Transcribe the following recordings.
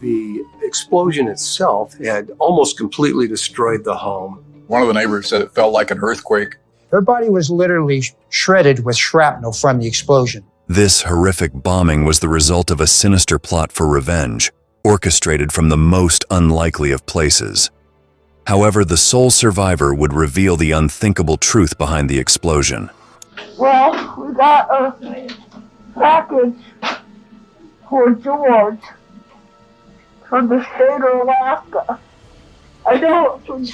The explosion itself had almost completely destroyed the home. One of the neighbors said it felt like an earthquake. Her body was literally shredded with shrapnel from the explosion. This horrific bombing was the result of a sinister plot for revenge, orchestrated from the most unlikely of places. However, the sole survivor would reveal the unthinkable truth behind the explosion. Well, we got a package for George from the state of Alaska. I don't.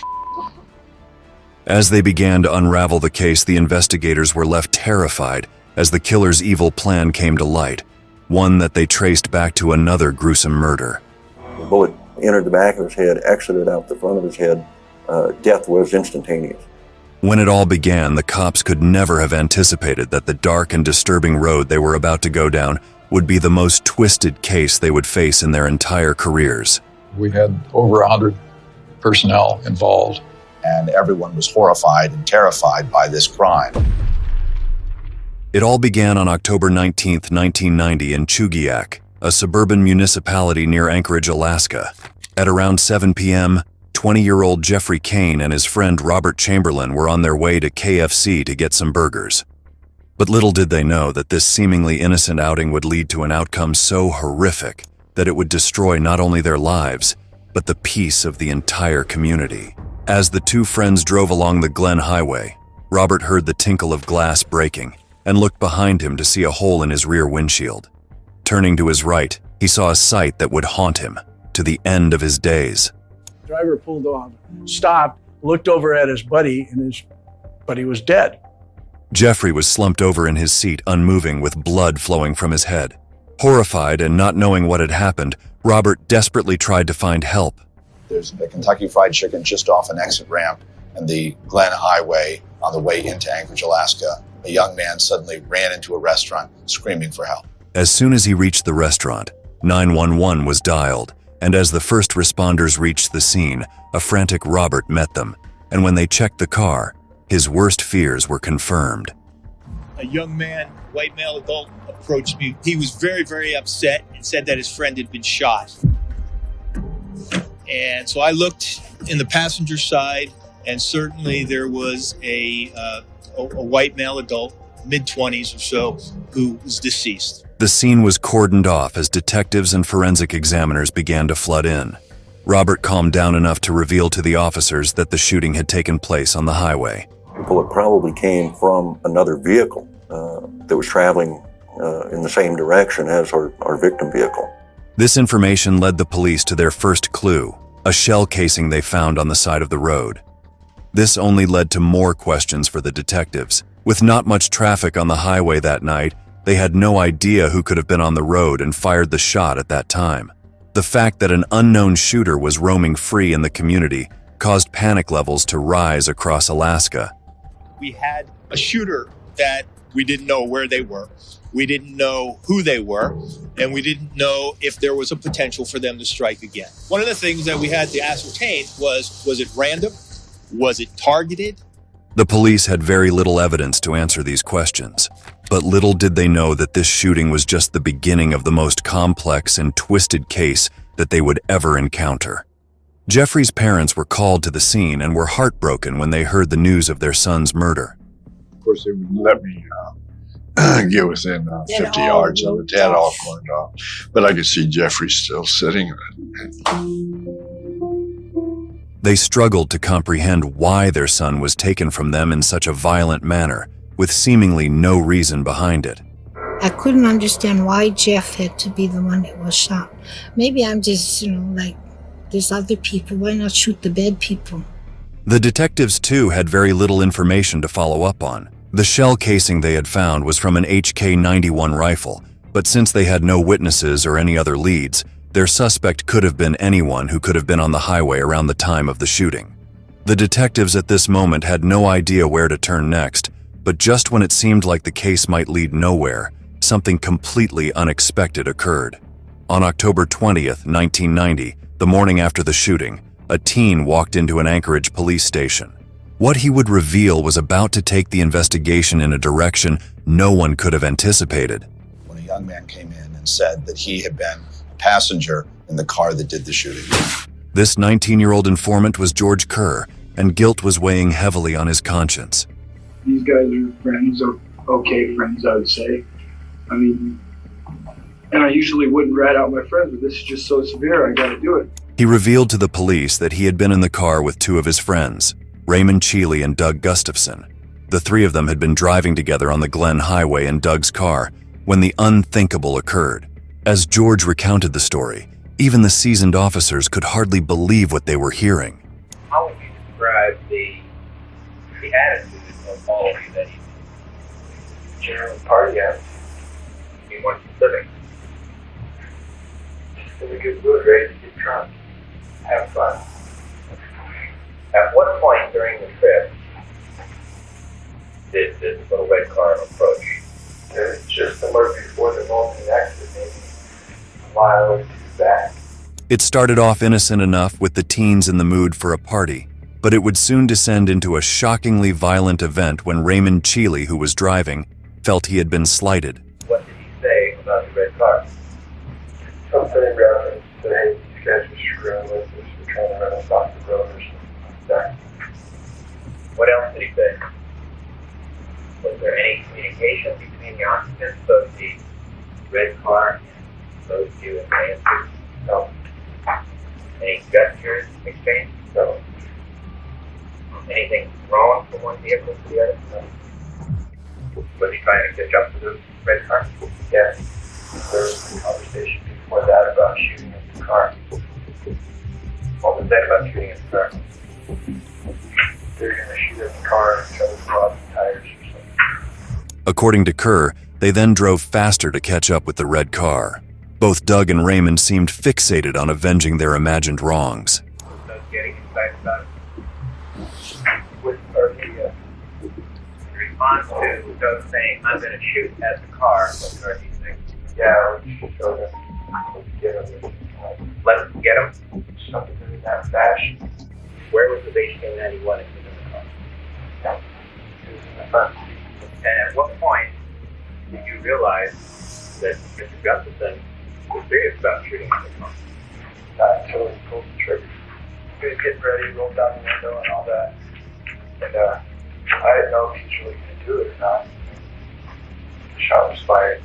As they began to unravel the case, the investigators were left terrified as the killer's evil plan came to light, one that they traced back to another gruesome murder. The bullet entered the back of his head, exited out the front of his head. Death was instantaneous. When it all began, the cops could never have anticipated that the dark and disturbing road they were about to go down would be the most twisted case they would face in their entire careers. We had over 100 personnel involved. And everyone was horrified and terrified by this crime. It all began on October 19, 1990 in Chugiak, a suburban municipality near Anchorage, Alaska. At around 7 p.m., 20-year-old Jeffrey Cain and his friend Robert Chamberlain were on their way to KFC to get some burgers. But little did they know that this seemingly innocent outing would lead to an outcome so horrific that it would destroy not only their lives, but the peace of the entire community. As the two friends drove along the Glen Highway, Robert heard the tinkle of glass breaking and looked behind him to see a hole in his rear windshield. Turning to his right, he saw a sight that would haunt him to the end of his days. The driver pulled off, stopped, looked over at his buddy, and his buddy was dead. Jeffrey was slumped over in his seat, unmoving, with blood flowing from his head. Horrified and not knowing what had happened, Robert desperately tried to find help. There's a Kentucky Fried Chicken just off an exit ramp and the Glen Highway on the way into Anchorage, Alaska. A young man suddenly ran into a restaurant screaming for help. As soon as he reached the restaurant, 911 was dialed, and as the first responders reached the scene, a frantic Robert met them, and when they checked the car, his worst fears were confirmed. A young man, white male adult, approached me. He was very, very upset and said that his friend had been shot. And so I looked in the passenger side, and certainly there was a white male adult, mid-20s or so, who was deceased. The scene was cordoned off as detectives and forensic examiners began to flood in. Robert calmed down enough to reveal to the officers that the shooting had taken place on the highway. The bullet probably came from another vehicle that was traveling in the same direction as our victim vehicle. This information led the police to their first clue, a shell casing they found on the side of the road. This only led to more questions for the detectives. With not much traffic on the highway that night, they had no idea who could have been on the road and fired the shot at that time. The fact that an unknown shooter was roaming free in the community caused panic levels to rise across Alaska. We had a shooter that we didn't know where they were. We didn't know who they were, and we didn't know if there was a potential for them to strike again. One of the things that we had to ascertain was it random? Was it targeted? The police had very little evidence to answer these questions, but little did they know that this shooting was just the beginning of the most complex and twisted case that they would ever encounter. Jeffrey's parents were called to the scene and were heartbroken when they heard the news of their son's murder. Of course, they would let me get within 50 yards of it. They had all cornered off. But I could see Jeffrey still sitting. They struggled to comprehend why their son was taken from them in such a violent manner, with seemingly no reason behind it. I couldn't understand why Jeff had to be the one that was shot. Maybe I'm just, like, there's other people. Why not shoot the bad people? The detectives, too, had very little information to follow up on. The shell casing they had found was from an HK-91 rifle, but since they had no witnesses or any other leads, their suspect could have been anyone who could have been on the highway around the time of the shooting. The detectives at this moment had no idea where to turn next, but just when it seemed like the case might lead nowhere, something completely unexpected occurred. On October 20th, 1990, the morning after the shooting, a teen walked into an Anchorage police station. What he would reveal was about to take the investigation in a direction no one could have anticipated. When a young man came in and said that he had been a passenger in the car that did the shooting. This 19-year-old informant was George Kerr, and guilt was weighing heavily on his conscience. These guys are friends, or okay friends, I would say. I mean, and I usually wouldn't rat out my friends, but this is just so severe, I gotta do it. He revealed to the police that he had been in the car with two of his friends, Raymond Cheeley and Doug Gustafson. The three of them had been driving together on the Glen Highway in Doug's car when the unthinkable occurred. As George recounted the story, even the seasoned officers could hardly believe what they were hearing. How would you describe the attitude of all of you that evening? General party attitude. Be more specific. Just in a good mood, ready to get drunk, have fun. At what point during the trip did this little red car approach? Just a month before the Muldoon accident, maybe a mile or two back. It started off innocent enough with the teens in the mood for a party, but it would soon descend into a shockingly violent event when Raymond Cheeley, who was driving, felt he had been slighted. What did he say about the red car? Something in reference to, hey, these guys were screwing with us, they're trying to run us off the road or something like that. What else did he say? Was there any communication between the occupants of the red car and those two advances? No. Any gestures exchanged? No. Anything thrown from one vehicle to the other? No. Was he trying to catch up to the red car? Yes. There was a conversation before that about shooting at the car. What was that about shooting at the car? They're going to shoot at the car and try to blow out the tires or something. According to Kerr, they then drove faster to catch up with the red car. Both Doug and Raymond seemed fixated on avenging their imagined wrongs. Was Doug getting excited about it? With RP, In response to Doug saying, I'm going to shoot at the car, what did RP think? yeah, let's show them. Let's get them. Let's get him. Something in that fashion. Where was the $18.91 in the car? It was in the front seat. And at what point did you realize that Mr. Gustafson was serious about shooting at the car? Not until he pulled the trigger. He was getting ready, rolled down the window and all that. And I didn't know if he's really going to do it or not. The shot was fired.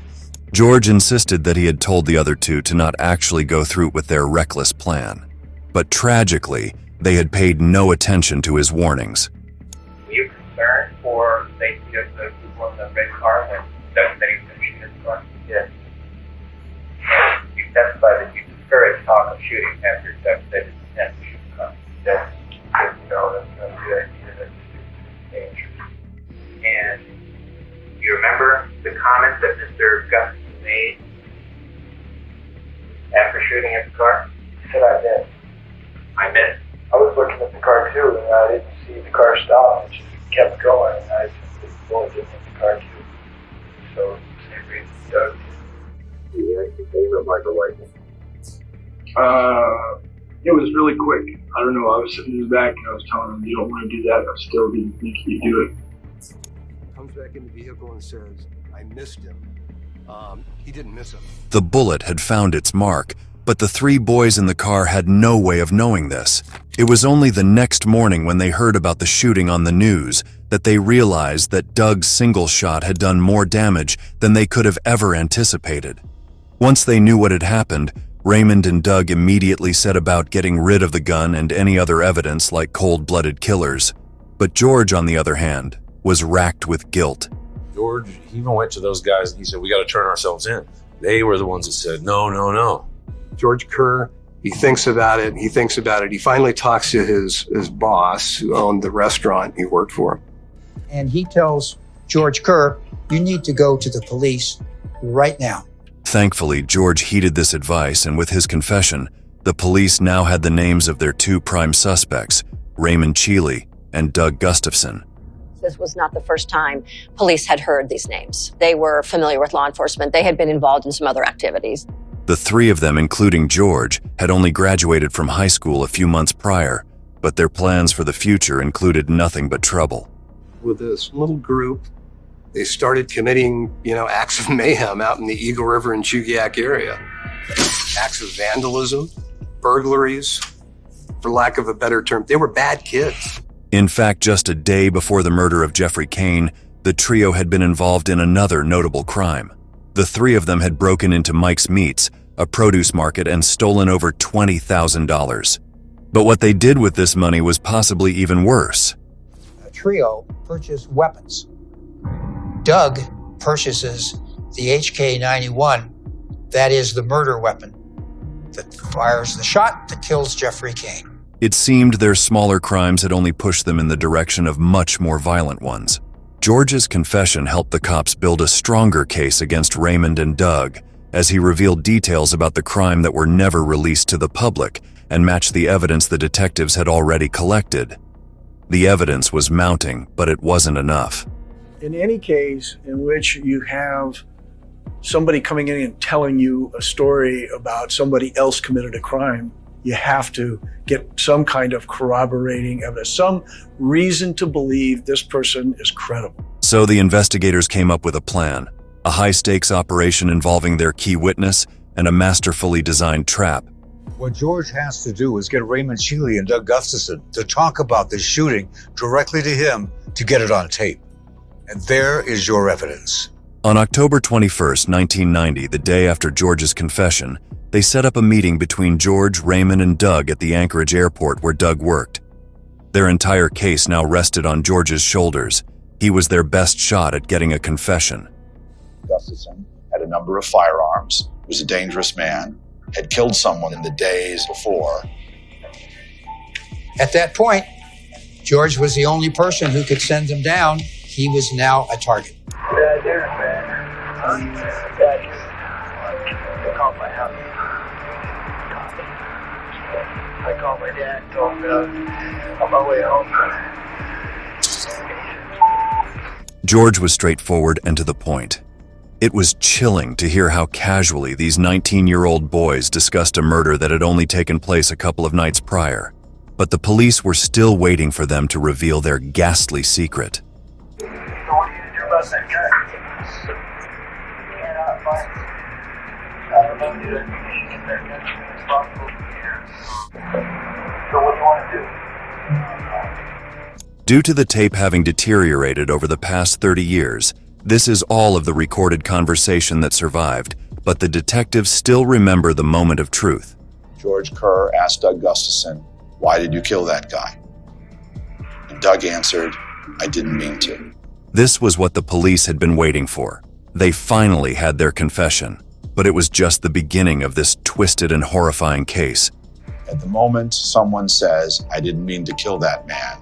George insisted that he had told the other two to not actually go through with their reckless plan. But tragically, they had paid no attention to his warnings. Were you concerned for the safety of the people in the red car when Doug said he was going to shoot at the car? Yes. You testified that you discouraged talk of shooting after Doug said his intent to shoot the car. Yes. Because, that's not a good idea. That's dangerous. And you remember the comment that Mr. Gustafson made after shooting at the car? He said, I missed. I missed. I was looking at the car too, and I didn't see the car stop. It just kept going, and I just bullet didn't hit the car too. So, same reason Doug. Yeah, he came up like a lightning. It was really quick. I don't know. I was sitting in the back, and I was telling him, you don't want to do that, but still didn't think he'd do it. Comes back in the vehicle and says, I missed him. He didn't miss him. The bullet had found its mark, but the three boys in the car had no way of knowing this. It was only the next morning when they heard about the shooting on the news that they realized that Doug's single shot had done more damage than they could have ever anticipated. Once they knew what had happened, Raymond and Doug immediately set about getting rid of the gun and any other evidence like cold-blooded killers. But George, on the other hand, was racked with guilt. George even went to those guys and he said, we got to turn ourselves in. They were the ones that said, no, no, no. George Kerr, he thinks about it. He finally talks to his boss who owned the restaurant he worked for. And he tells George Kerr, you need to go to the police right now. Thankfully, George heeded this advice, and with his confession, the police now had the names of their two prime suspects, Raymond Cheeley and Doug Gustafson. This was not the first time police had heard these names. They were familiar with law enforcement. They had been involved in some other activities. The three of them, including George, had only graduated from high school a few months prior, but their plans for the future included nothing but trouble. With this little group, they started committing, acts of mayhem out in the Eagle River and Chugiak area. Acts of vandalism, burglaries, for lack of a better term. They were bad kids. In fact, just a day before the murder of Jeffrey Cain, the trio had been involved in another notable crime. The three of them had broken into Mike's Meats, a produce market, and stolen over $20,000. But what they did with this money was possibly even worse. The trio purchased weapons. Doug purchases the HK-91, that is the murder weapon that fires the shot that kills Jeffrey Cain. It seemed their smaller crimes had only pushed them in the direction of much more violent ones. George's confession helped the cops build a stronger case against Raymond and Doug, as he revealed details about the crime that were never released to the public and matched the evidence the detectives had already collected. The evidence was mounting, but it wasn't enough. In any case in which you have somebody coming in and telling you a story about somebody else committed a crime, you have to get some kind of corroborating evidence, some reason to believe this person is credible. So the investigators came up with a plan, a high-stakes operation involving their key witness and a masterfully designed trap. What George has to do is get Raymond Sheely and Doug Gustafson to talk about this shooting directly to him to get it on tape. And there is your evidence. On October 21st, 1990, the day after George's confession, they set up a meeting between George, Raymond, and Doug at the Anchorage airport where Doug worked. Their entire case now rested on George's shoulders. He was their best shot at getting a confession. Gustafson had a number of firearms, was a dangerous man, had killed someone in the days before. At that point, George was the only person who could send them down. He was now a target. Bad news, man. Huh? Bad news. They called my house. I called my dad and told him that I was on my way home. George was straightforward and to the point. It was chilling to hear how casually these 19-year-old boys discussed a murder that had only taken place a couple of nights prior. But the police were still waiting for them to reveal their ghastly secret. So what do you do about that guy? Cannot find him. I don't know, dude. I think you should get that gun as soon as possible. So what do you want to do? Due to the tape having deteriorated over the past 30 years, this is all of the recorded conversation that survived, but the detectives still remember the moment of truth. George Kerr asked Doug Gustafson, "Why did you kill that guy?" And Doug answered, "I didn't mean to." This was what the police had been waiting for. They finally had their confession, but it was just the beginning of this twisted and horrifying case. At the moment someone says, "I didn't mean to kill that man,"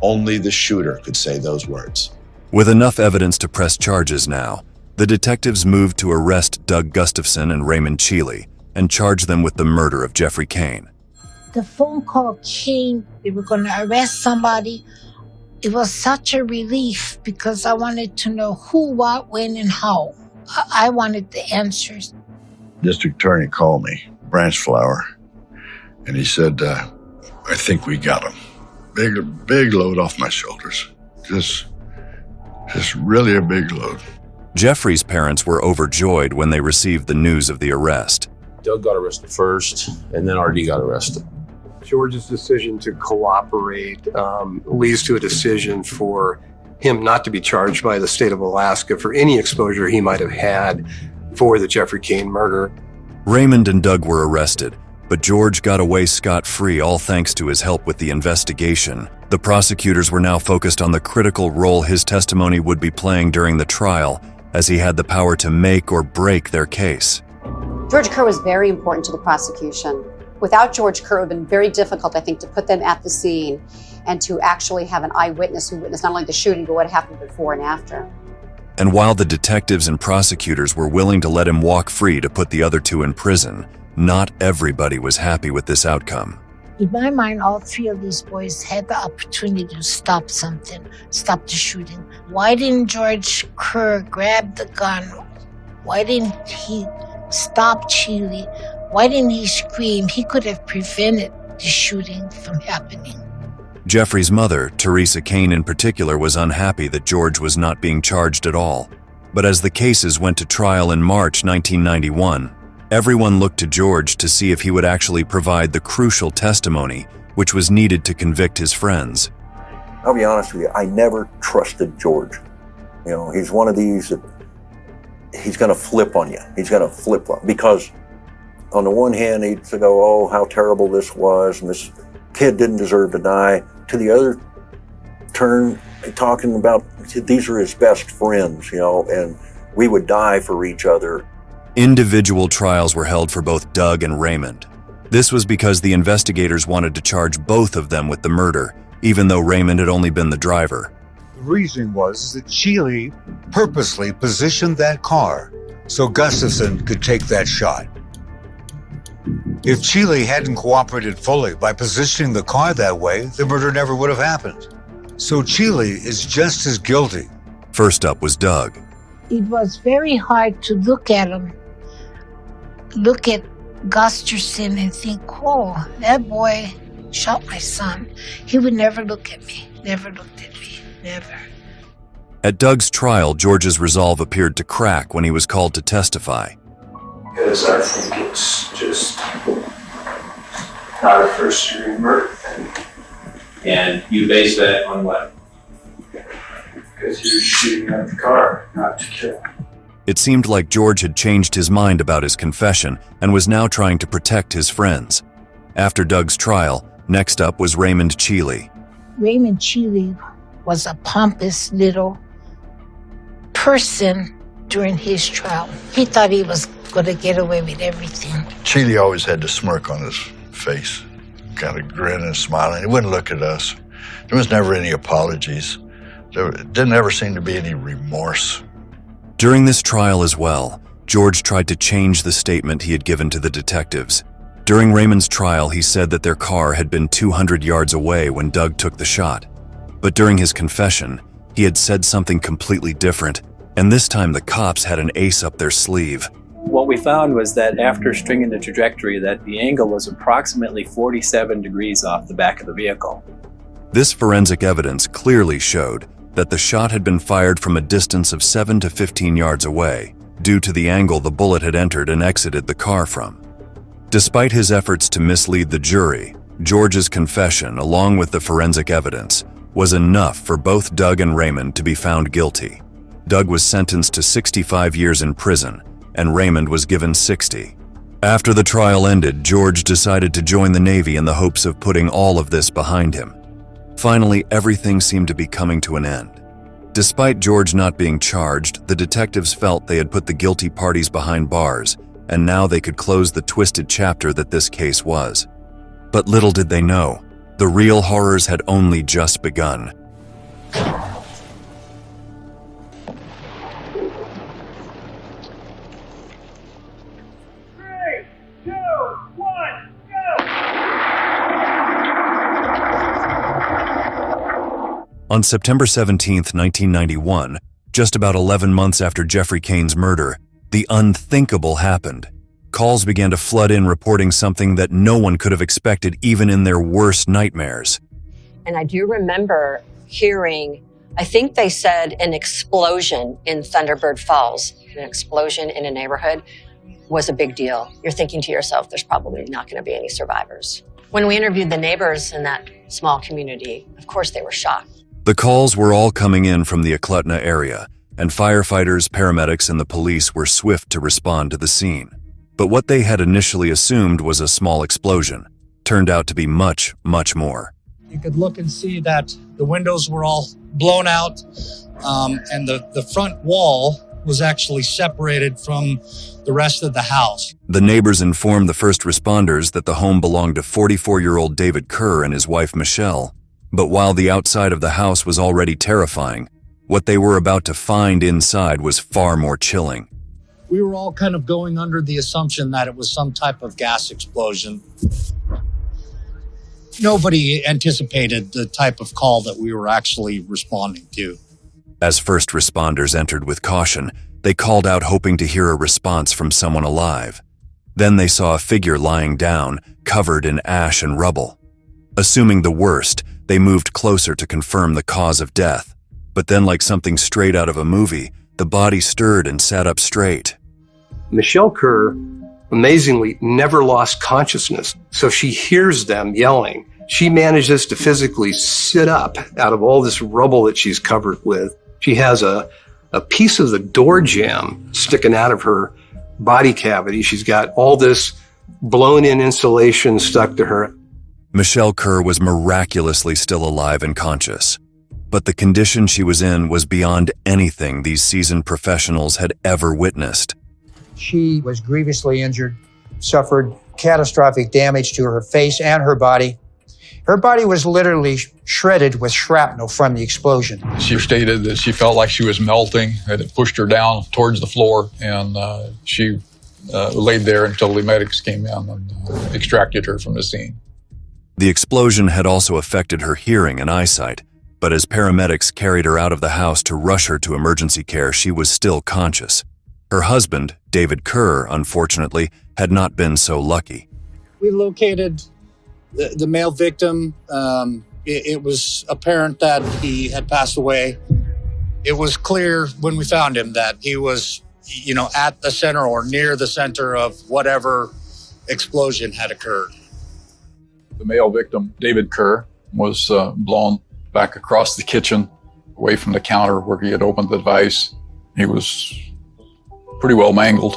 only the shooter could say those words. With enough evidence to press charges now, the detectives moved to arrest Doug Gustafson and Raymond Sheely and charge them with the murder of Jeffrey Cain. The phone call came, they were going to arrest somebody. It was such a relief because I wanted to know who, what, when, and how. I wanted the answers. District attorney called me, Branchflower, and he said, I think we got him. Big load off my shoulders. Just really a big load. Jeffrey's parents were overjoyed when they received the news of the arrest. Doug got arrested first, and then RD got arrested. George's decision to cooperate leads to a decision for him not to be charged by the state of Alaska for any exposure he might have had for the Jeffrey Cain murder. Raymond and Doug were arrested, but George got away scot-free all thanks to his help with the investigation. The prosecutors were now focused on the critical role his testimony would be playing during the trial, as he had the power to make or break their case. George Kerr was very important to the prosecution. Without George Kerr, it would have been very difficult, I think, to put them at the scene and to actually have an eyewitness who witnessed not only the shooting, but what happened before and after. And while the detectives and prosecutors were willing to let him walk free to put the other two in prison, not everybody was happy with this outcome. In my mind, all three of these boys had the opportunity to stop something, stop the shooting. Why didn't George Kerr grab the gun? Why didn't he stop Sheely? Why didn't he scream? He could have prevented the shooting from happening. Jeffrey's mother, Teresa Cain in particular, was unhappy that George was not being charged at all. But as the cases went to trial in March 1991, Everyone looked to George to see if he would actually provide the crucial testimony which was needed to convict his friends. I'll be honest with you, I never trusted George. You know, he's one of these that he's going to flip on you. He's going to flip on, because on the one hand, he'd go, oh, how terrible this was, and this kid didn't deserve to die. To the other turn, talking about these are his best friends, you know, and we would die for each other. Individual trials were held for both Doug and Raymond. This was because the investigators wanted to charge both of them with the murder, even though Raymond had only been the driver. The reason was that Sheely purposely positioned that car so Gustafson could take that shot. If Sheely hadn't cooperated fully by positioning the car that way, the murder never would have happened. So Sheely is just as guilty. First up was Doug. It was very hard to look at him, look at Gustafson and think, oh, that boy shot my son. He would never look at me, never looked at me, never. At Doug's trial, George's resolve appeared to crack when he was called to testify. Because I think it's just not a first-degree murder. And you base that on what? Because you're shooting at the car, not to kill. It seemed like George had changed his mind about his confession and was now trying to protect his friends. After Doug's trial, next up was Raymond Sheely. Raymond Sheely was a pompous little person during his trial. He thought he was going to get away with everything. Sheely always had the smirk on his face, kind of grinning and smiling. He wouldn't look at us. There was never any apologies. There didn't ever seem to be any remorse. During this trial as well, George tried to change the statement he had given to the detectives. During Raymond's trial, he said that their car had been 200 yards away when Doug took the shot. But during his confession, he had said something completely different, and this time the cops had an ace up their sleeve. What we found was that after stringing the trajectory, that the angle was approximately 47 degrees off the back of the vehicle. This forensic evidence clearly showed that the shot had been fired from a distance of 7 to 15 yards away, due to the angle the bullet had entered and exited the car from. Despite his efforts to mislead the jury, George's confession, along with the forensic evidence, was enough for both Doug and Raymond to be found guilty. Doug was sentenced to 65 years in prison, and Raymond was given 60. After the trial ended, George decided to join the Navy in the hopes of putting all of this behind him. Finally, everything seemed to be coming to an end. Despite George not being charged, the detectives felt they had put the guilty parties behind bars, and now they could close the twisted chapter that this case was. But little did they know, the real horrors had only just begun. 3, 2, 1, go! On September 17, 1991, just about 11 months after Jeffrey Cain's murder, the unthinkable happened. Calls began to flood in reporting something that no one could have expected even in their worst nightmares. And I do remember hearing, I think they said an explosion in Thunderbird Falls. An explosion in a neighborhood was a big deal. You're thinking to yourself, there's probably not going to be any survivors. When we interviewed the neighbors in that small community, of course they were shocked. The calls were all coming in from the Eklutna area, and firefighters, paramedics, and the police were swift to respond to the scene. But what they had initially assumed was a small explosion turned out to be much, much more. You could look and see that the windows were all blown out, and the front wall was actually separated from the rest of the house. The neighbors informed the first responders that the home belonged to 44-year-old David Kerr and his wife Michelle. But while the outside of the house was already terrifying, what they were about to find inside was far more chilling. We were all kind of going under the assumption that it was some type of gas explosion. Nobody anticipated the type of call that we were actually responding to. As first responders entered with caution, they called out hoping to hear a response from someone alive. Then they saw a figure lying down, covered in ash and rubble. Assuming the worst, they moved closer to confirm the cause of death. But then, like something straight out of a movie, the body stirred and sat up straight. Michelle Kerr amazingly never lost consciousness. So she hears them yelling. She manages to physically sit up out of all this rubble that she's covered with. She has a piece of the door jamb sticking out of her body cavity. She's got all this blown-in insulation stuck to her. Michelle Kerr was miraculously still alive and conscious, but the condition she was in was beyond anything these seasoned professionals had ever witnessed. She was grievously injured, suffered catastrophic damage to her face and her body. Her body was literally shredded with shrapnel from the explosion. She stated that she felt like she was melting, that it pushed her down towards the floor, and she laid there until the medics came in and extracted her from the scene. The explosion had also affected her hearing and eyesight, but as paramedics carried her out of the house to rush her to emergency care, she was still conscious. Her husband, David Kerr, unfortunately, had not been so lucky. We located the male victim. It was apparent that he had passed away. It was clear when we found him that he was, at the center or near the center of whatever explosion had occurred. The male victim, David Kerr, was blown back across the kitchen, away from the counter where he had opened the device. He was pretty well mangled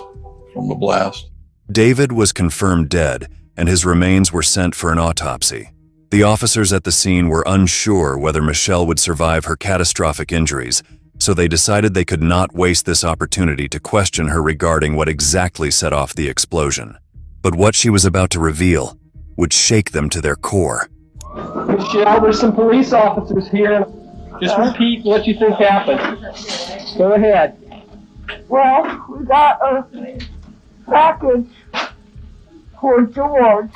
from the blast. David was confirmed dead, and his remains were sent for an autopsy. The officers at the scene were unsure whether Michelle would survive her catastrophic injuries, so they decided they could not waste this opportunity to question her regarding what exactly set off the explosion. But what she was about to reveal would shake them to their core. Michelle, there's some police officers here. Just repeat what you think happened. Go ahead. Well, we got a package for George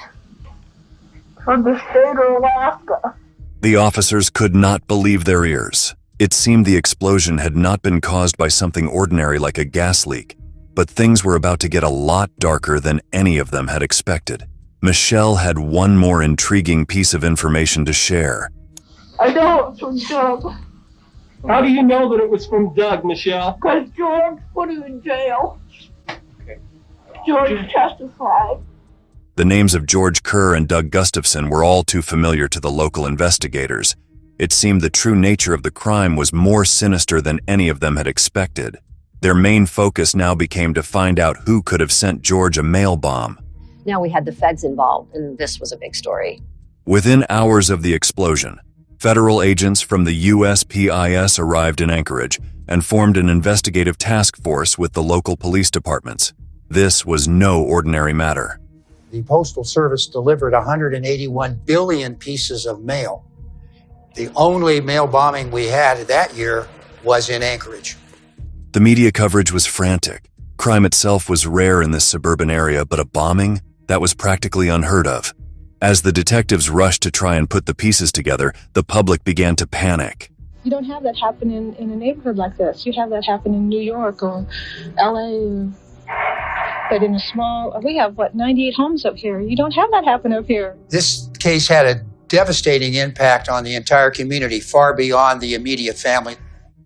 from the state of Alaska. The officers could not believe their ears. It seemed the explosion had not been caused by something ordinary like a gas leak, but things were about to get a lot darker than any of them had expected. Michelle had one more intriguing piece of information to share. I know it's from Doug. How do you know that it was from Doug, Michelle? Because George put him in jail. George testified. The names of George Kerr and Doug Gustafson were all too familiar to the local investigators. It seemed the true nature of the crime was more sinister than any of them had expected. Their main focus now became to find out who could have sent George a mail bomb. Now we had the feds involved, and this was a big story. Within hours of the explosion, federal agents from the USPIS arrived in Anchorage and formed an investigative task force with the local police departments. This was no ordinary matter. The Postal Service delivered 181 billion pieces of mail. The only mail bombing we had that year was in Anchorage. The media coverage was frantic. Crime itself was rare in this suburban area, but a bombing? That was practically unheard of. As the detectives rushed to try and put the pieces together, the public began to panic. You don't have that happen in a neighborhood like this. You have that happen in New York or LA, but in a small, we have 98 homes up here. You don't have that happen up here. This case had a devastating impact on the entire community, far beyond the immediate family.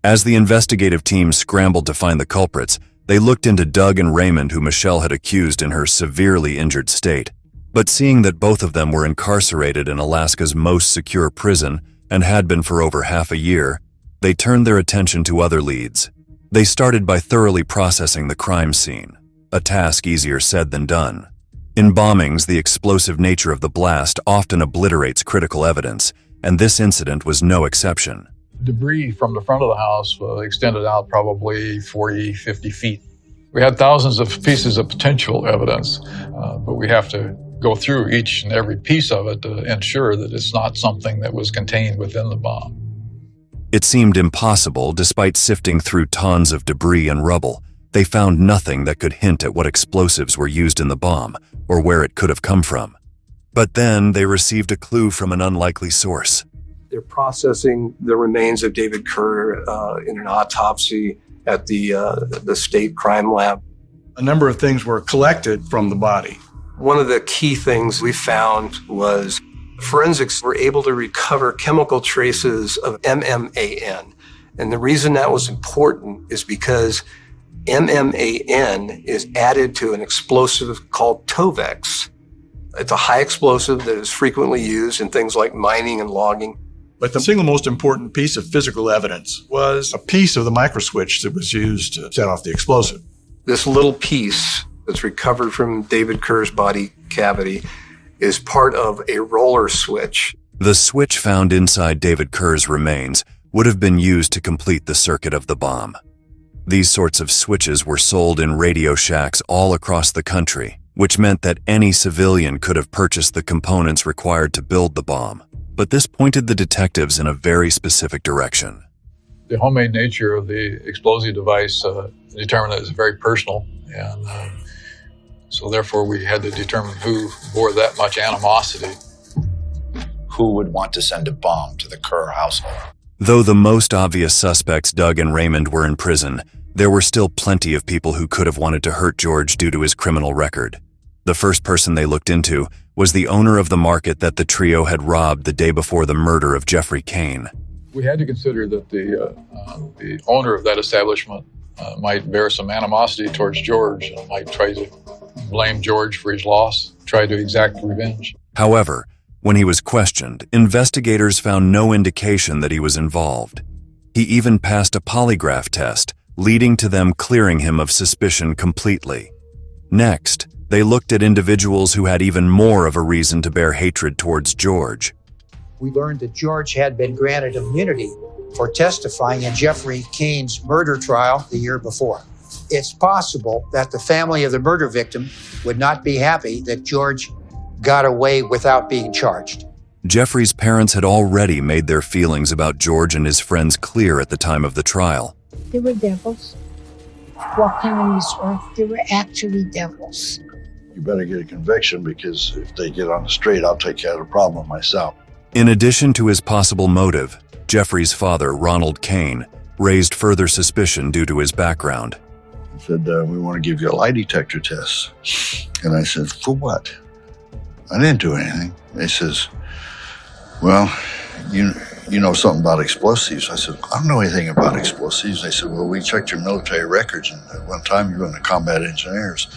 As the investigative team scrambled to find the culprits, they looked into Doug and Raymond, who Michelle had accused in her severely injured state. But seeing that both of them were incarcerated in Alaska's most secure prison and had been for over half a year, they turned their attention to other leads. They started by thoroughly processing the crime scene, a task easier said than done. In bombings, the explosive nature of the blast often obliterates critical evidence, and this incident was no exception. Debris from the front of the house extended out probably 40, 50 feet. We had thousands of pieces of potential evidence, but we have to go through each and every piece of it to ensure that it's not something that was contained within the bomb. It seemed impossible, despite sifting through tons of debris and rubble. They found nothing that could hint at what explosives were used in the bomb or where it could have come from. But then they received a clue from an unlikely source. They're processing the remains of David Kerr in an autopsy at the state crime lab. A number of things were collected from the body. One of the key things we found was forensics were able to recover chemical traces of MMAN. And the reason that was important is because MMAN is added to an explosive called Tovex. It's a high explosive that is frequently used in things like mining and logging. But the single most important piece of physical evidence was a piece of the microswitch that was used to set off the explosive. This little piece that's recovered from David Kerr's body cavity is part of a roller switch. The switch found inside David Kerr's remains would have been used to complete the circuit of the bomb. These sorts of switches were sold in Radio Shacks all across the country, which meant that any civilian could have purchased the components required to build the bomb. But this pointed the detectives in a very specific direction. The homemade nature of the explosive device determined that it was very personal, and so therefore we had to determine who bore that much animosity. Who would want to send a bomb to the Kerr household? Though the most obvious suspects, Doug and Raymond, were in prison, there were still plenty of people who could have wanted to hurt George due to his criminal record. The first person they looked into was the owner of the market that the trio had robbed the day before the murder of Jeffrey Cain. We had to consider that the owner of that establishment might bear some animosity towards George and might try to blame George for his loss, try to exact revenge. However, when he was questioned, investigators found no indication that he was involved. He even passed a polygraph test, leading to them clearing him of suspicion completely. Next, they looked at individuals who had even more of a reason to bear hatred towards George. We learned that George had been granted immunity for testifying in Jeffrey Cain's murder trial the year before. It's possible that the family of the murder victim would not be happy that George got away without being charged. Jeffrey's parents had already made their feelings about George and his friends clear at the time of the trial. They were devils walking on this earth. They were actually devils. You better get a conviction, because if they get on the street, I'll take care of the problem myself. In addition to his possible motive, Jeffrey's father, Ronald Cain, raised further suspicion due to his background. He said, we want to give you a lie detector test. And I said, for what? I didn't do anything. He says, well, you know something about explosives. I said, I don't know anything about explosives. They said, well, we checked your military records, and at one time you were in the combat engineers,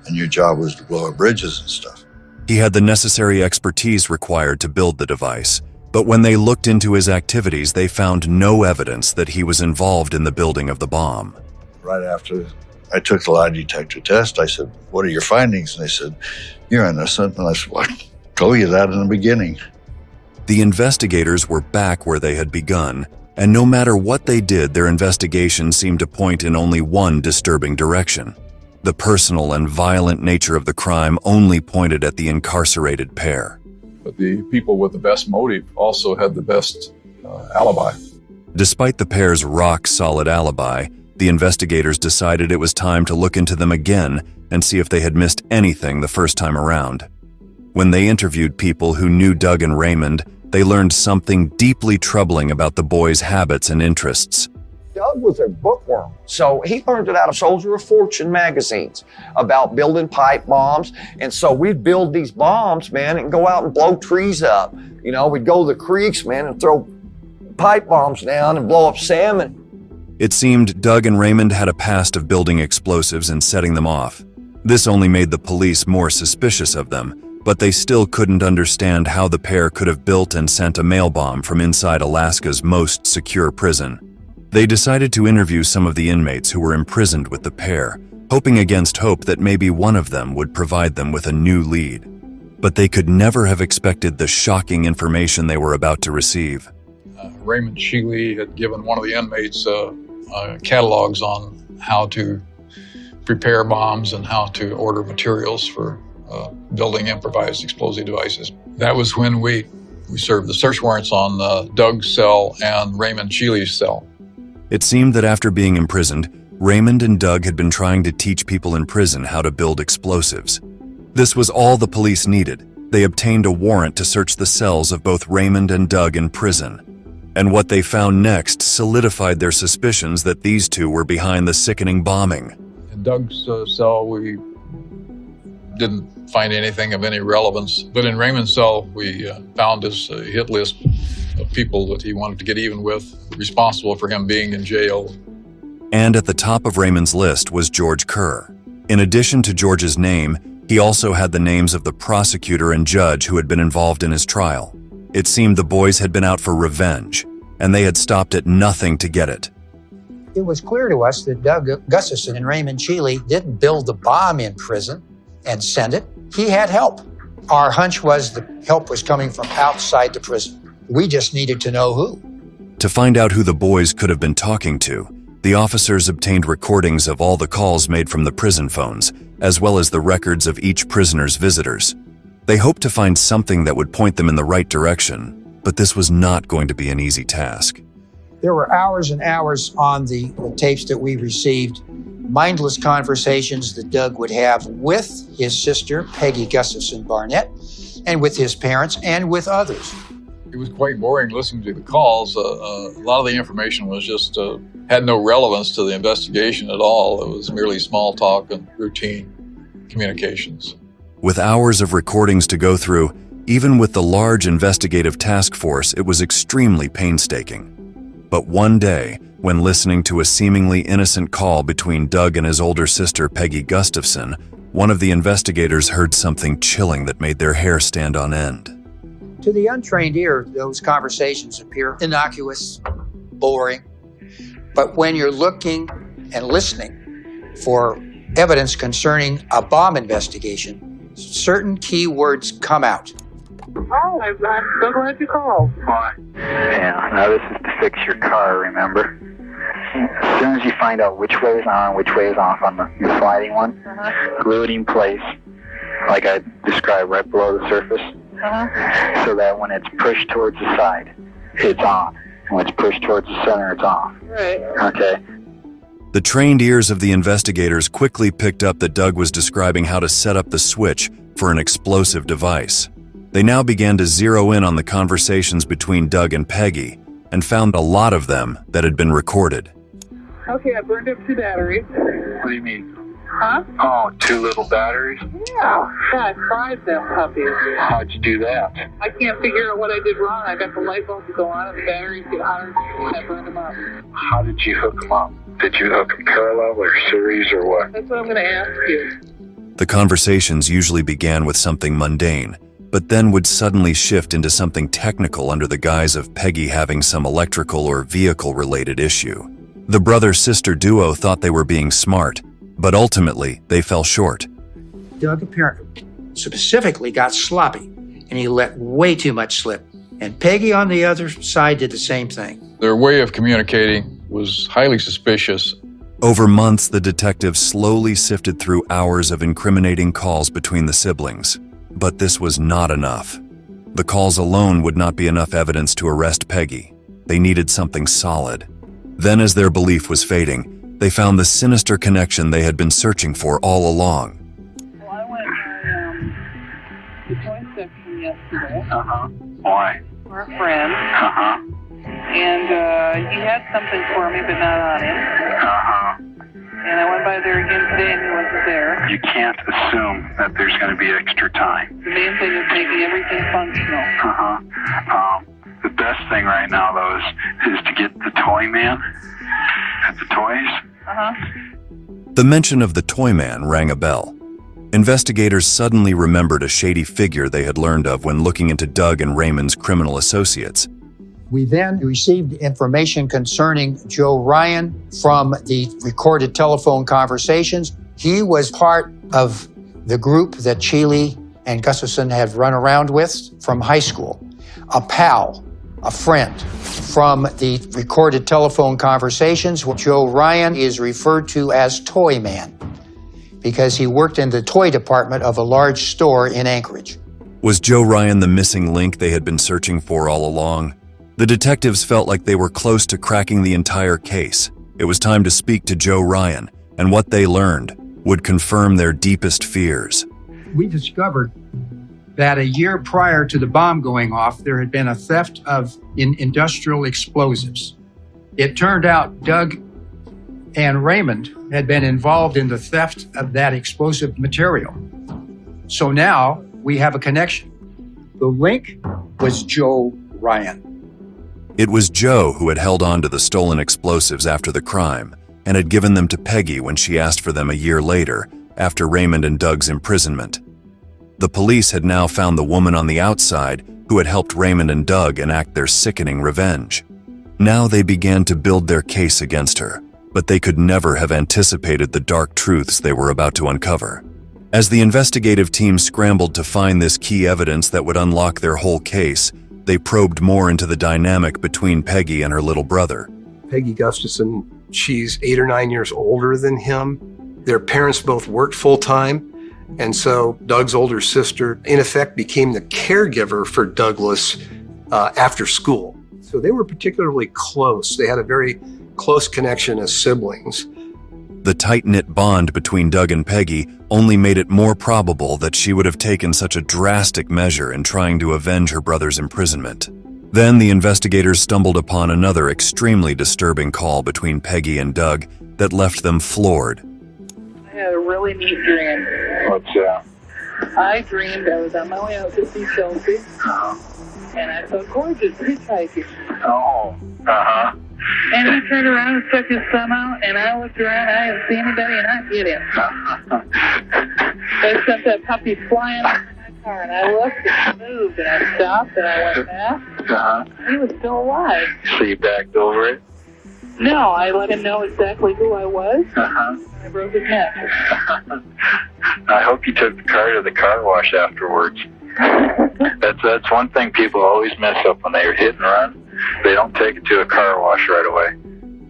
and your job was to blow up bridges and stuff. He had the necessary expertise required to build the device, but when they looked into his activities, they found no evidence that he was involved in the building of the bomb. Right after I took the lie detector test, I said, what are your findings? And they said, you're innocent. And I said, well, I told you that in the beginning. The investigators were back where they had begun, and no matter what they did, their investigation seemed to point in only one disturbing direction. The personal and violent nature of the crime only pointed at the incarcerated pair. But the people with the best motive also had the best alibi. Despite the pair's rock-solid alibi, the investigators decided it was time to look into them again and see if they had missed anything the first time around. When they interviewed people who knew Doug and Raymond, they learned something deeply troubling about the boys' habits and interests. Doug was a bookworm, so he learned it out of Soldier of Fortune magazines about building pipe bombs. And so we'd build these bombs, man, and go out and blow trees up. You know, we'd go to the creeks, man, and throw pipe bombs down and blow up salmon. It seemed Doug and Raymond had a past of building explosives and setting them off. This only made the police more suspicious of them, but they still couldn't understand how the pair could have built and sent a mail bomb from inside Alaska's most secure prison. They decided to interview some of the inmates who were imprisoned with the pair, hoping against hope that maybe one of them would provide them with a new lead. But they could never have expected the shocking information they were about to receive. Raymond Sheely had given one of the inmates catalogs on how to prepare bombs and how to order materials for building improvised explosive devices. That was when we served the search warrants on Doug's cell and Raymond Sheely's cell. It seemed that after being imprisoned, Raymond and Doug had been trying to teach people in prison how to build explosives. This was all the police needed. They obtained a warrant to search the cells of both Raymond and Doug in prison. And what they found next solidified their suspicions that these two were behind the sickening bombing. In Doug's cell, we didn't find anything of any relevance. But in Raymond's cell, we found his hit list of people that he wanted to get even with, responsible for him being in jail. And at the top of Raymond's list was George Kerr. In addition to George's name, he also had the names of the prosecutor and judge who had been involved in his trial. It seemed the boys had been out for revenge, and they had stopped at nothing to get it. It was clear to us that Doug Gustafson and Raymond Cheeley didn't build the bomb in prison and send it. He had help. Our hunch was the help was coming from outside the prison. We just needed to know who. To find out who the boys could have been talking to, the officers obtained recordings of all the calls made from the prison phones, as well as the records of each prisoner's visitors. They hoped to find something that would point them in the right direction, but this was not going to be an easy task. There were hours and hours on the tapes that we received, mindless conversations that Doug would have with his sister, Peggy Gustafson Barnett, and with his parents and with others. It was quite boring listening to the calls. A lot of the information was just had no relevance to the investigation at all. It was merely small talk and routine communications. With hours of recordings to go through, even with the large investigative task force, it was extremely painstaking. But one day, when listening to a seemingly innocent call between Doug and his older sister, Peggy Gustafson, one of the investigators heard something chilling that made their hair stand on end. To the untrained ear, those conversations appear innocuous, boring. But when you're looking and listening for evidence concerning a bomb investigation, certain key words come out. Oh, I'm so glad you called. Why? Yeah, now this is to fix your car, remember? As soon as you find out which way is on, which way is off on your sliding one, glue it in place, like I described right below the surface, so that when it's pushed towards the side, it's on. When it's pushed towards the center, it's off. Right. Okay. The trained ears of the investigators quickly picked up that Doug was describing how to set up the switch for an explosive device. They now began to zero in on the conversations between Doug and Peggy and found a lot of them that had been recorded. Okay, I burned up 2 batteries. What do you mean? Huh? Oh, 2 little batteries? Yeah, I fried them puppies. How'd you do that? I can't figure out what I did wrong. I got the light bulb to go on and the batteries get hotter and I burned them up. How did you hook them up? Did you hook them parallel or series or what? That's what I'm going to ask you. The conversations usually began with something mundane, but then would suddenly shift into something technical under the guise of Peggy having some electrical or vehicle-related issue. The brother-sister duo thought they were being smart, but ultimately they fell short. Doug apparently specifically got sloppy, and he let way too much slip. And Peggy on the other side did the same thing. Their way of communicating was highly suspicious. Over months, the detectives slowly sifted through hours of incriminating calls between the siblings. But this was not enough. The calls alone would not be enough evidence to arrest Peggy. They needed something solid. Then, as their belief was fading, they found the sinister connection they had been searching for all along. Well, I went to the toy section yesterday. Why? For a friend. And he had something for me, but not on him. And I went by there again today and he wasn't there. You can't assume that there's going to be extra time. The main thing is making everything functional. The best thing right now, though, is to get the toy man at the toys. The mention of the toy man rang a bell. Investigators suddenly remembered a shady figure they had learned of when looking into Doug and Raymond's criminal associates. We then received information concerning Joe Ryan from the recorded telephone conversations. He was part of the group that Cheeley and Gustafson had run around with from high school. A pal, a friend. From the recorded telephone conversations, Joe Ryan is referred to as Toy Man because he worked in the toy department of a large store in Anchorage. Was Joe Ryan the missing link they had been searching for all along? The detectives felt like they were close to cracking the entire case. It was time to speak to Joe Ryan, and what they learned would confirm their deepest fears. We discovered that a year prior to the bomb going off, there had been a theft of industrial explosives. It turned out Doug and Raymond had been involved in the theft of that explosive material. So now we have a connection. The link was Joe Ryan. It was Joe who had held on to the stolen explosives after the crime, and had given them to Peggy when she asked for them a year later, after Raymond and Doug's imprisonment. The police had now found the woman on the outside who had helped Raymond and Doug enact their sickening revenge. Now they began to build their case against her, but they could never have anticipated the dark truths they were about to uncover. As the investigative team scrambled to find this key evidence that would unlock their whole case, they probed more into the dynamic between Peggy and her little brother. Peggy Gustafson, she's 8 or 9 years older than him. Their parents both worked full-time, and so Doug's older sister, in effect, became the caregiver for Douglas after school. So they were particularly close. They had a very close connection as siblings. The tight-knit bond between Doug and Peggy only made it more probable that she would have taken such a drastic measure in trying to avenge her brother's imprisonment. Then the investigators stumbled upon another extremely disturbing call between Peggy and Doug that left them floored. I had a really neat dream. What's that? I dreamed I was on my way out to see Chelsea, and I saw Gorgeous hitchhiking. Oh, uh-huh. And he turned around and stuck his thumb out, and I looked around, I didn't see anybody, and I hit him. I sent that puppy flying out of my car, and I looked and moved, and I stopped, and I went back. Uh-huh. He was still alive. So you backed over it? No, I let him know exactly who I was. Uh-huh. I broke his neck. I hope you took the car to the car wash afterwards. That's one thing people always mess up when they hit and run. They don't take it to a car wash right away.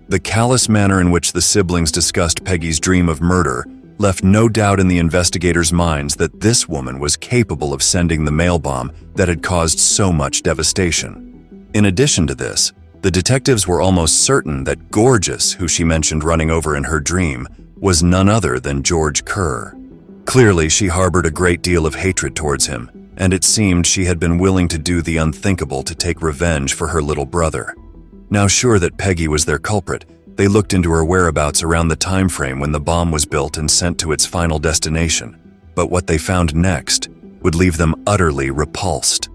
The callous manner in which the siblings discussed Peggy's dream of murder left no doubt in the investigators' minds that this woman was capable of sending the mail bomb that had caused so much devastation. In addition to this, the detectives were almost certain that Gorgeous, who she mentioned running over in her dream, was none other than George Kerr. Clearly, she harbored a great deal of hatred towards him, and it seemed she had been willing to do the unthinkable to take revenge for her little brother. Now sure that Peggy was their culprit, they looked into her whereabouts around the time frame when the bomb was built and sent to its final destination. But what they found next would leave them utterly repulsed.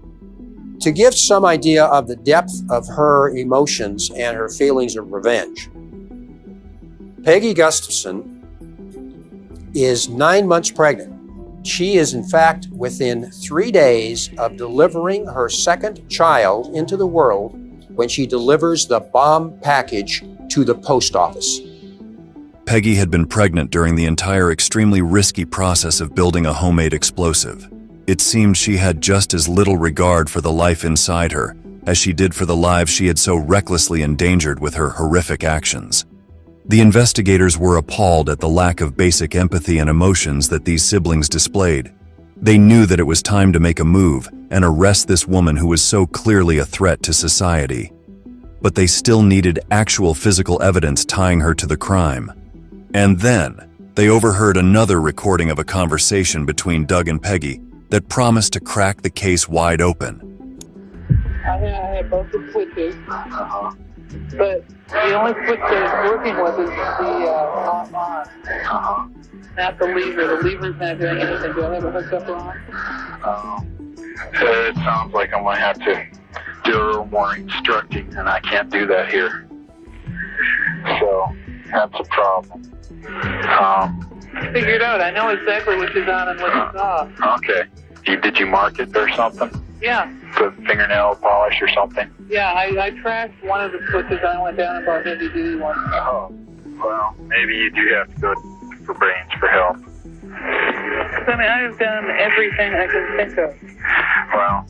To give some idea of the depth of her emotions and her feelings of revenge, Peggy Gustafson is 9 months pregnant. She is, in fact, within 3 days of delivering her second child into the world when she delivers the bomb package to the post office. Peggy had been pregnant during the entire extremely risky process of building a homemade explosive. It seemed she had just as little regard for the life inside her as she did for the lives she had so recklessly endangered with her horrific actions. The investigators were appalled at the lack of basic empathy and emotions that these siblings displayed. They knew that it was time to make a move and arrest this woman who was so clearly a threat to society. But they still needed actual physical evidence tying her to the crime. And then, they overheard another recording of a conversation between Doug and Peggy that promised to crack the case wide open. I had both the switches, but the only switch that is working with is the off-on, not the lever. The lever's not doing anything. Do I have it hooked up wrong? It sounds like I'm going to have to do a little more instructing, and I can't do that here. So, that's a problem. Figured out. I know exactly which is on and which is off. Okay. Did you mark it or something? Yeah. Put fingernail polish or something? Yeah, I trashed one of the switches. I went down and bought heavy-duty one. Oh, well, maybe you do have to go for brains for help. I mean, I've done everything I can think of. Well,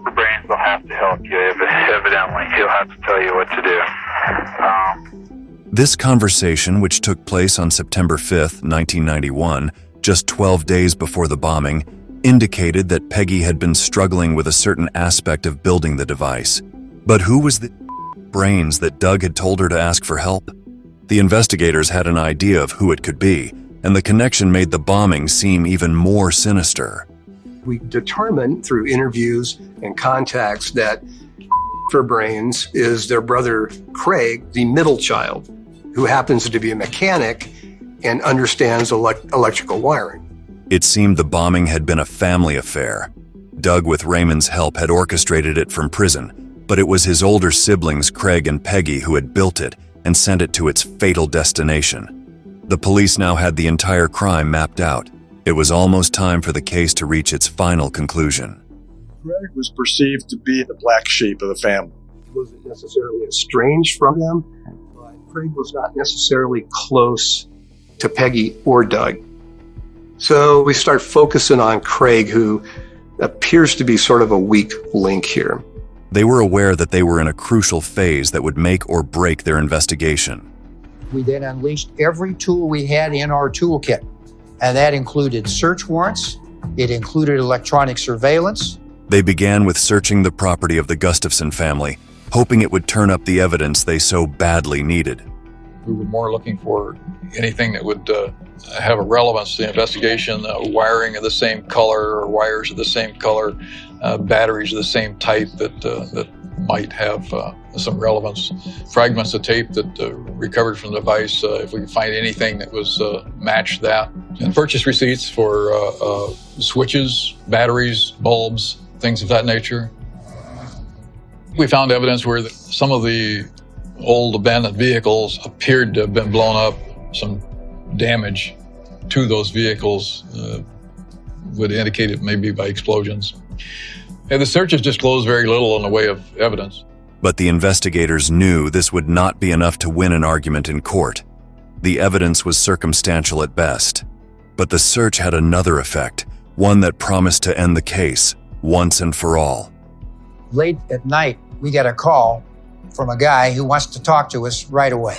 the brains will have to help you. Evidently, he'll have to tell you what to do. This conversation, which took place on September 5th, 1991, just 12 days before the bombing, indicated that Peggy had been struggling with a certain aspect of building the device. But who was the brains that Doug had told her to ask for help? The investigators had an idea of who it could be, and the connection made the bombing seem even more sinister. We determined through interviews and contacts that for brains is their brother Craig, the middle child, who happens to be a mechanic and understands electrical wiring. It seemed the bombing had been a family affair. Doug, with Raymond's help, had orchestrated it from prison, but it was his older siblings, Craig and Peggy, who had built it and sent it to its fatal destination. The police now had the entire crime mapped out. It was almost time for the case to reach its final conclusion. Craig was perceived to be the black sheep of the family. He wasn't necessarily estranged from them, but Craig was not necessarily close to Peggy or Doug. So we start focusing on Craig, who appears to be sort of a weak link here. They were aware that they were in a crucial phase that would make or break their investigation. We then unleashed every tool we had in our toolkit, and that included search warrants, it included electronic surveillance. They began with searching the property of the Gustafson family, hoping it would turn up the evidence they so badly needed. We were more looking for anything that would have a relevance to the investigation, wiring of the same color or wires of the same color, batteries of the same type that might have some relevance, fragments of tape that recovered from the device, if we could find anything that was matched that, and purchase receipts for switches, batteries, bulbs, things of that nature. We found evidence where some of the old abandoned vehicles appeared to have been blown up. Some damage to those vehicles would indicate it may be by explosions. And the searches disclosed very little in the way of evidence. But the investigators knew this would not be enough to win an argument in court. The evidence was circumstantial at best. But the search had another effect, one that promised to end the case once and for all. Late at night, we get a call from a guy who wants to talk to us right away.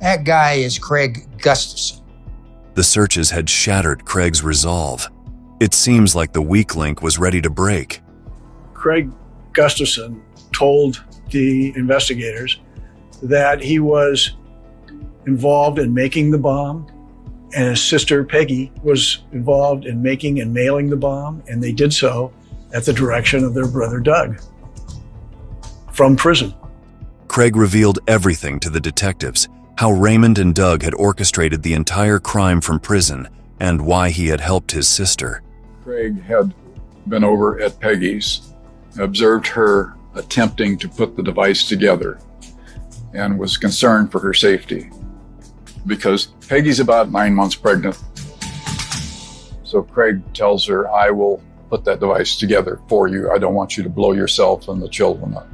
That guy is Craig Gustafson. The searches had shattered Craig's resolve. It seems like the weak link was ready to break. Craig Gustafson told the investigators that he was involved in making the bomb, and his sister Peggy was involved in making and mailing the bomb, and they did so at the direction of their brother Doug from prison. Craig revealed everything to the detectives, how Raymond and Doug had orchestrated the entire crime from prison and why he had helped his sister. Craig had been over at Peggy's, observed her attempting to put the device together, and was concerned for her safety because Peggy's about 9 months pregnant. So Craig tells her, I will put that device together for you. I don't want you to blow yourself and the children up.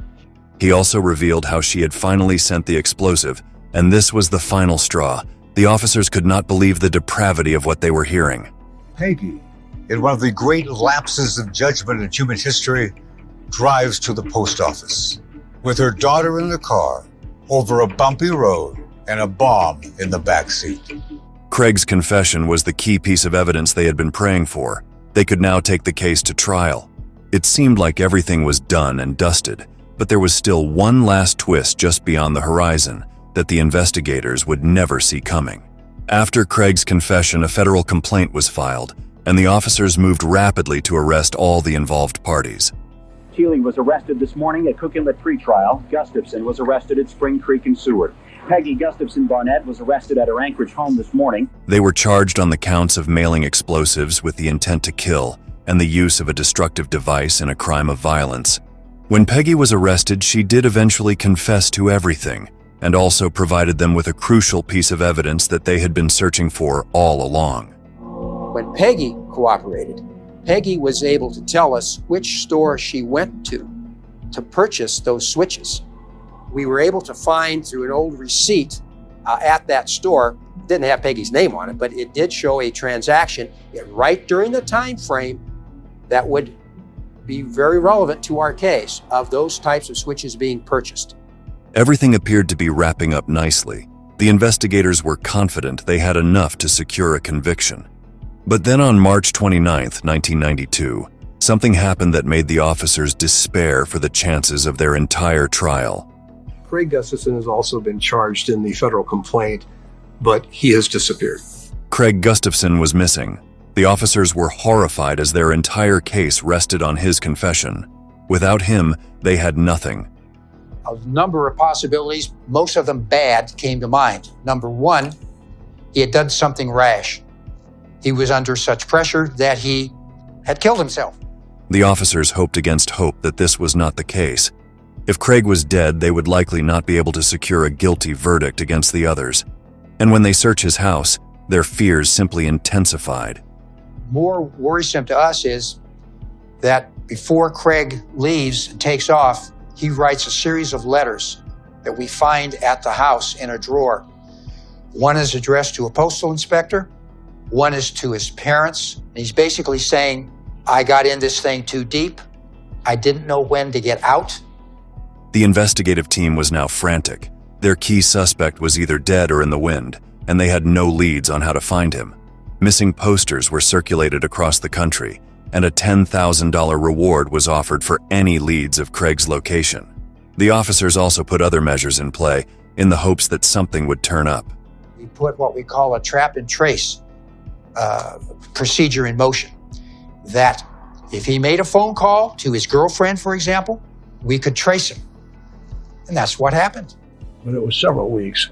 He also revealed how she had finally sent the explosive, and this was the final straw. The officers could not believe the depravity of what they were hearing. Peggy, in one of the great lapses of judgment in human history, drives to the post office with her daughter in the car over a bumpy road and a bomb in the backseat. Craig's confession was the key piece of evidence they had been praying for. They could now take the case to trial. It seemed like everything was done and dusted, but there was still one last twist just beyond the horizon that the investigators would never see coming. After Craig's confession, a federal complaint was filed, and the officers moved rapidly to arrest all the involved parties. Keeley was arrested this morning at Cook Inlet pretrial. Gustafson was arrested at Spring Creek and Seward. Peggy Gustafson Barnett was arrested at her Anchorage home this morning. They were charged on the counts of mailing explosives with the intent to kill and the use of a destructive device in a crime of violence. When Peggy was arrested, she did eventually confess to everything and also provided them with a crucial piece of evidence that they had been searching for all along. When Peggy cooperated, Peggy was able to tell us which store she went to purchase those switches. We were able to find through an old receipt at that store, didn't have Peggy's name on it, but it did show a transaction right during the time frame that would be very relevant to our case of those types of switches being purchased. Everything appeared to be wrapping up nicely. The investigators were confident they had enough to secure a conviction. But then on March 29, 1992, something happened that made the officers despair for the chances of their entire trial. Craig Gustafson has also been charged in the federal complaint, but he has disappeared. Craig Gustafson was missing. The officers were horrified as their entire case rested on his confession. Without him, they had nothing. A number of possibilities, most of them bad, came to mind. Number one, he had done something rash. He was under such pressure that he had killed himself. The officers hoped against hope that this was not the case. If Craig was dead, they would likely not be able to secure a guilty verdict against the others. And when they search his house, their fears simply intensified. More worrisome to us is that before Craig leaves and takes off, he writes a series of letters that we find at the house in a drawer. One is addressed to a postal inspector, one is to his parents, and he's basically saying, I got in this thing too deep, I didn't know when to get out. The investigative team was now frantic. Their key suspect was either dead or in the wind, and they had no leads on how to find him. Missing posters were circulated across the country, and a $10,000 reward was offered for any leads of Craig's location. The officers also put other measures in play in the hopes that something would turn up. We put what we call a trap and trace procedure in motion, that if he made a phone call to his girlfriend, for example, we could trace him. And that's what happened. But it was several weeks.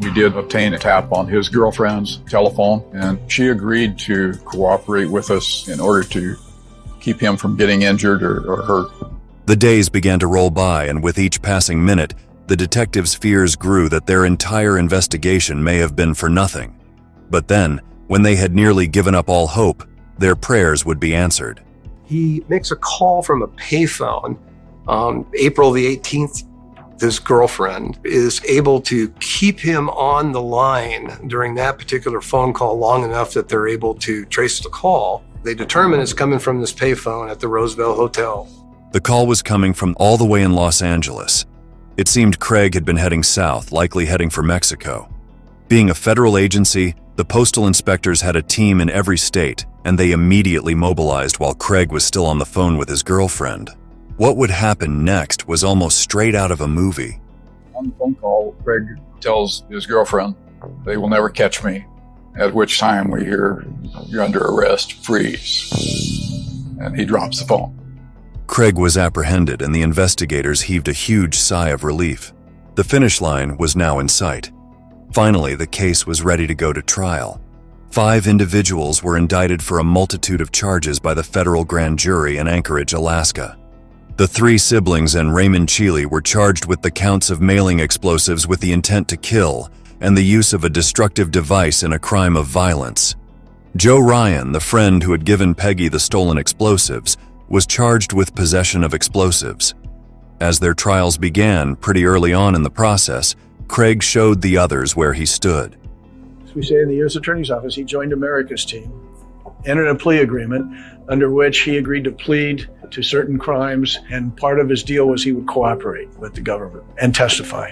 We did obtain a tap on his girlfriend's telephone, and she agreed to cooperate with us in order to keep him from getting injured or hurt. The days began to roll by, and with each passing minute, the detectives' fears grew that their entire investigation may have been for nothing. But then, when they had nearly given up all hope, their prayers would be answered. He makes a call from a payphone on April the 18th. His girlfriend is able to keep him on the line during that particular phone call long enough that they're able to trace the call. They determine it's coming from this payphone at the Roosevelt Hotel. The call was coming from all the way in Los Angeles. It seemed Craig had been heading south, likely heading for Mexico. Being a federal agency, the postal inspectors had a team in every state, and they immediately mobilized while Craig was still on the phone with his girlfriend. What would happen next was almost straight out of a movie. On the phone call, Craig tells his girlfriend, "They will never catch me," at which time we hear, "You're under arrest, freeze." And he drops the phone. Craig was apprehended, and the investigators heaved a huge sigh of relief. The finish line was now in sight. Finally, the case was ready to go to trial. 5 individuals were indicted for a multitude of charges by the federal grand jury in Anchorage, Alaska. The 3 siblings and Raymond Cheeley were charged with the counts of mailing explosives with the intent to kill and the use of a destructive device in a crime of violence. Joe Ryan, the friend who had given Peggy the stolen explosives, was charged with possession of explosives. As their trials began pretty early on in the process, Craig showed the others where he stood. As we say in the U.S. Attorney's Office, he joined America's team, entered a plea agreement under which he agreed to plead to certain crimes, and part of his deal was he would cooperate with the government and testify.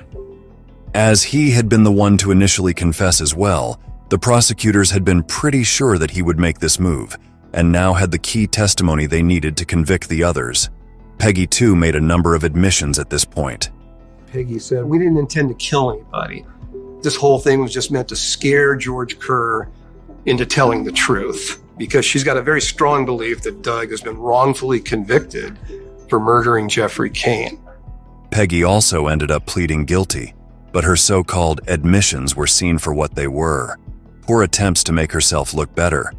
As he had been the one to initially confess as well, the prosecutors had been pretty sure that he would make this move, and now had the key testimony they needed to convict the others. Peggy, too, made a number of admissions at this point. Peggy said, "We didn't intend to kill anybody. This whole thing was just meant to scare George Kerr into telling the truth," because she's got a very strong belief that Doug has been wrongfully convicted for murdering Jeffrey Cain. Peggy also ended up pleading guilty, but her so-called admissions were seen for what they were: poor attempts to make herself look better.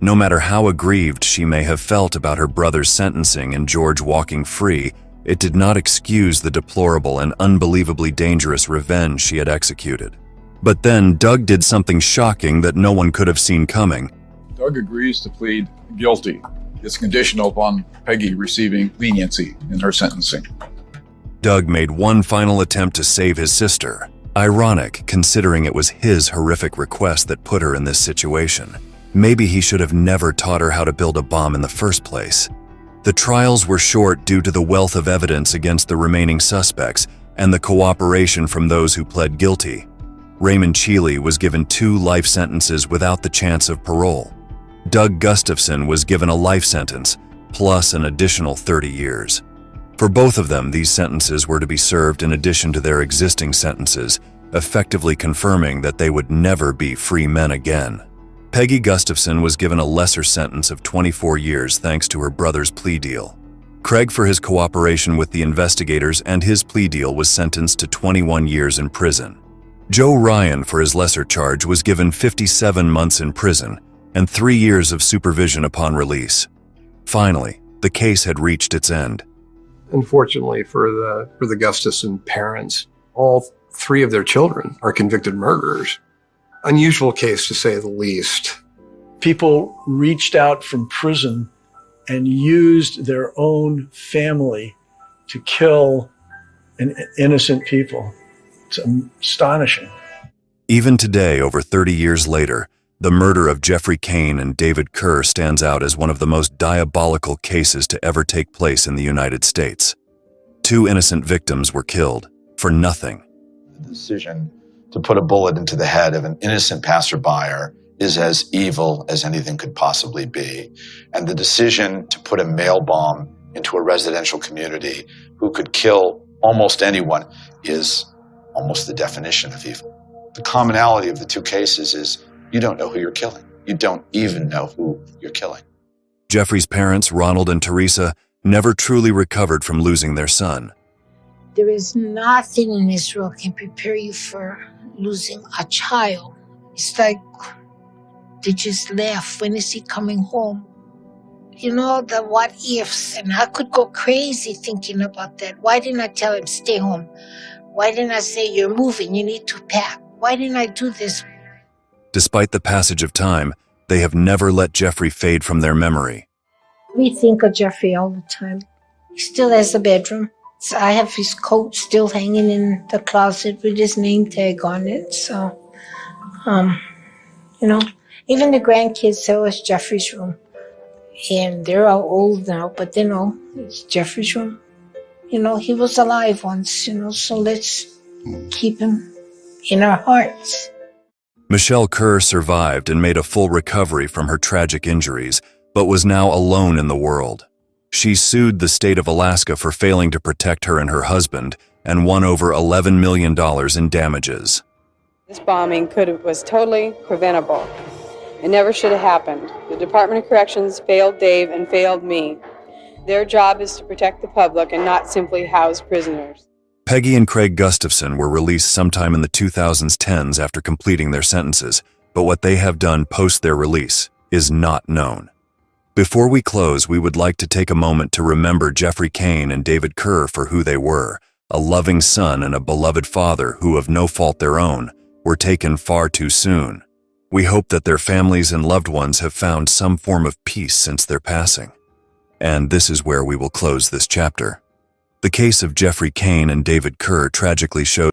No matter how aggrieved she may have felt about her brother's sentencing and George walking free, it did not excuse the deplorable and unbelievably dangerous revenge she had executed. But then Doug did something shocking that no one could have seen coming. Doug agrees to plead guilty. It's conditional upon Peggy receiving leniency in her sentencing. Doug made one final attempt to save his sister. Ironic, considering it was his horrific request that put her in this situation. Maybe he should have never taught her how to build a bomb in the first place. The trials were short due to the wealth of evidence against the remaining suspects and the cooperation from those who pled guilty. Raymond Cheeley was given 2 life sentences without the chance of parole. Doug Gustafson was given a life sentence, plus an additional 30 years. For both of them, these sentences were to be served in addition to their existing sentences, effectively confirming that they would never be free men again. Peggy Gustafson was given a lesser sentence of 24 years thanks to her brother's plea deal. Craig, for his cooperation with the investigators and his plea deal, was sentenced to 21 years in prison. Joe Ryan, for his lesser charge, was given 57 months in prison and 3 years of supervision upon release. Finally, the case had reached its end. Unfortunately for the Gustafson parents, all three of their children are convicted murderers. Unusual case, to say the least. People reached out from prison and used their own family to kill innocent people. It's astonishing. Even today, over 30 years later, the murder of Jeffrey Cain and David Kerr stands out as one of the most diabolical cases to ever take place in the United States. 2 innocent victims were killed for nothing. The decision to put a bullet into the head of an innocent passerby is as evil as anything could possibly be. And the decision to put a mail bomb into a residential community who could kill almost anyone is almost the definition of evil. The commonality of the 2 cases is you don't know who you're killing. You don't even know who you're killing. Jeffrey's parents, Ronald and Teresa, never truly recovered from losing their son. There is nothing in this world can prepare you for losing a child. It's like they just laugh. When is he coming home? You know, the what ifs. And I could go crazy thinking about that. Why didn't I tell him stay home? Why didn't I say you're moving, you need to pack? Why didn't I do this? Despite the passage of time, they have never let Jeffrey fade from their memory. We think of Jeffrey all the time. He still has a bedroom. So I have his coat still hanging in the closet with his name tag on it. So, you know, even the grandkids say, oh, it's Jeffrey's room. And they're all old now, but they know it's Jeffrey's room. You know, he was alive once, you know, so let's keep him in our hearts. Michelle Kerr survived and made a full recovery from her tragic injuries, but was now alone in the world. She sued the state of Alaska for failing to protect her and her husband and won over $11 million in damages. This bombing was totally preventable. It never should have happened. The Department of Corrections failed Dave and failed me. Their job is to protect the public and not simply house prisoners. Peggy and Craig Gustafson were released sometime in the 2010s after completing their sentences, but what they have done post their release is not known. Before we close, we would like to take a moment to remember Jeffrey Cain and David Kerr for who they were, a loving son and a beloved father who, of no fault their own, were taken far too soon. We hope that their families and loved ones have found some form of peace since their passing. And this is where we will close this chapter. The case of Jeffrey Cain and David Kerr tragically shows